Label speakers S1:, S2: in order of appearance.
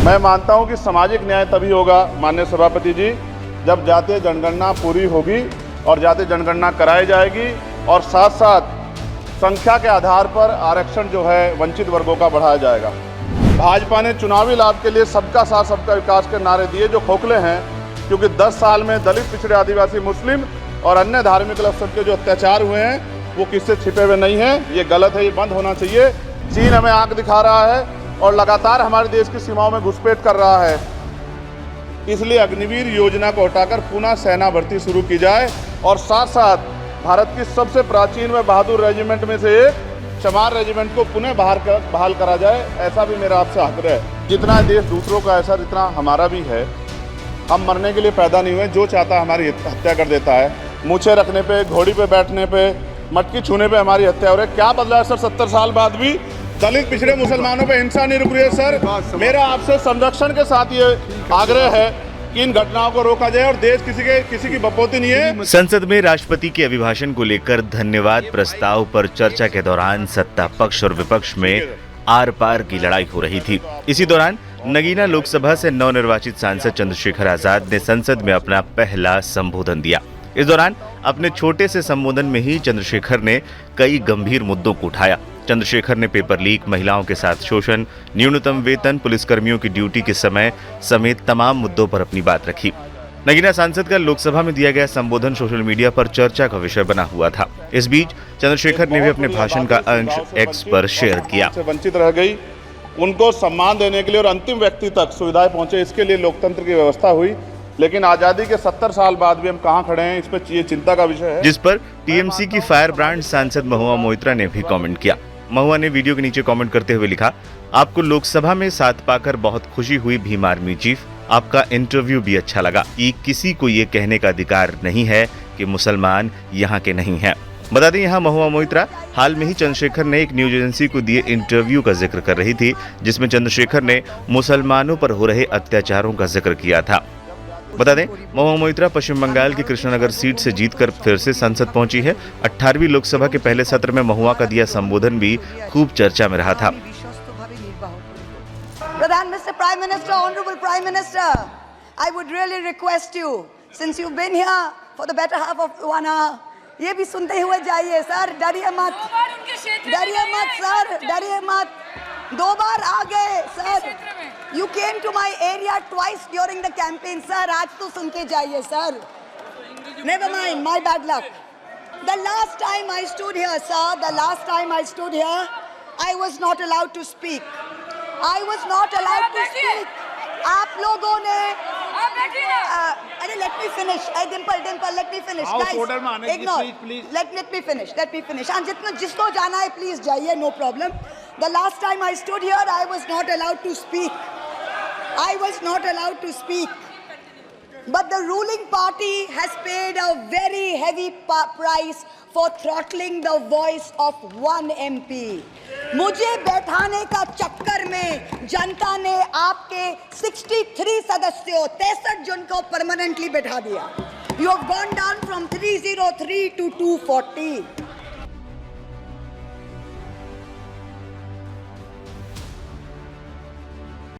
S1: मैं मानता हूं कि सामाजिक न्याय तभी होगा माननीय सभापति जी, जब जातीय जनगणना पूरी होगी और जातीय जनगणना कराई जाएगी और साथ साथ संख्या के आधार पर आरक्षण जो है वंचित वर्गों का बढ़ाया जाएगा। भाजपा ने चुनावी लाभ के लिए सबका साथ सबका विकास के नारे दिए जो खोखले हैं, क्योंकि 10 साल में दलित, पिछड़े, आदिवासी, मुस्लिम और अन्य धार्मिक अल्पसंख्यक के जो अत्याचार हुए हैं वो किससे छिपे हुए नहीं हैं। ये गलत है, ये बंद होना चाहिए। चीन हमें आंख दिखा रहा है और लगातार हमारे देश की सीमाओं में घुसपैठ कर रहा है। इसलिए अग्निवीर योजना को हटाकर पुनः सेना भर्ती शुरू की जाए और साथ साथ भारत की सबसे प्राचीन व बहादुर रेजिमेंट में से एक चमार रेजिमेंट को पुनः बहाल करा जाए, ऐसा भी मेरा आपसे आग्रह है। जितना देश दूसरों का ऐसा इतना हमारा भी है। हम मरने के लिए पैदा नहीं हुए, जो चाहता है हमारी हत्या कर देता है। मूछें रखने पे, घोड़ी पे बैठने पे, मटकी छूने पे हमारी हत्या हो रही है। क्या बदला है सर? 70 साल बाद भी दलित, पिछड़े, मुसलमानों पे हिंसा नहीं रुक रही है। सर, मेरा आपसे संरक्षण के साथ ये आग्रह है कि इन घटनाओं को रोका जाए और देश किसी की बपोती नहीं है।
S2: संसद में राष्ट्रपति के अभिभाषण को लेकर धन्यवाद प्रस्ताव पर चर्चा के दौरान सत्ता पक्ष और विपक्ष में आर पार की लड़ाई हो रही थी। इसी दौरान नगीना लोकसभा से नवनिर्वाचित सांसद चंद्रशेखर आजाद ने संसद में अपना पहला संबोधन दिया। इस दौरान अपने छोटे से संबोधन में ही चंद्रशेखर ने कई गंभीर मुद्दों को उठाया। चंद्रशेखर ने पेपर लीक, महिलाओं के साथ शोषण, न्यूनतम वेतन, पुलिसकर्मियों की ड्यूटी के समय समेत तमाम मुद्दों पर अपनी बात रखी। नगीना सांसद का लोकसभा में दिया गया संबोधन सोशल मीडिया पर चर्चा का विषय बना हुआ था। इस बीच चंद्रशेखर ने भी अपने भाषण का अंश एक्स पर शेयर किया।
S1: वंचित रह गई, उनको सम्मान देने के लिए और अंतिम व्यक्ति तक सुविधाएं पहुंचे, इसके लिए लोकतंत्र की व्यवस्था हुई। लेकिन आजादी के 70 साल बाद भी हम कहां खड़े हैं, इस पर ये चिंता का विषय है।
S2: जिस पर टीएमसी की फायर ब्रांड सांसद महुआ मोइत्रा ने भी कमेंट किया। महुआ ने वीडियो के नीचे कमेंट करते हुए लिखा, आपको लोकसभा में साथ पाकर बहुत खुशी हुई भीम आर्मी चीफ। आपका इंटरव्यू भी अच्छा लगा कि किसी को ये कहने का अधिकार नहीं है कि मुसलमान यहाँ के नहीं हैं। बता दें, यहाँ महुआ मोइत्रा हाल में ही चंद्रशेखर ने एक न्यूज एजेंसी को दिए इंटरव्यू का जिक्र कर रही थी, जिसमें चंद्रशेखर ने मुसलमानों पर हो रहे अत्याचारों का जिक्र किया था। बता दें, महुआ मोइत्रा पश्चिम बंगाल की कृष्णनगर सीट से जीतकर फिर से संसद पहुंची है। 18वीं लोकसभा के पहले सत्र में महुआ का दिया संबोधन भी खूब चर्चा में रहा था।
S3: Mr. Prime Minister, Honorable Prime Minister, I would really request you, since you've been here for the better half of 1 hour, ये भी सुनते हुए जाइए सर, डरिए मत, सर, डरिए मत। 2 बार आ गए sir. You came to my area twice during the campaign, sir. आज तो सुन के जाइए sir. Never mind, my bad luck. The last time I stood here, sir, the last time I stood here, I was not allowed to speak. I was not allowed to speak. आप लोगों ने अरे let me finish. Dimple, let me finish. Guys, ignore. Let me finish. हाँ, जिसको जाना है please जाइए, no problem. The last time I stood here, I was not allowed to speak. But the ruling party has paid a very heavy price for throttling the voice of one MP. मुझे बैठाने का चक्कर में जनता ने आपके 63 सदस्यों 63 जन को परमानेंटली बैठा दिया। You have gone down from 303 to 240.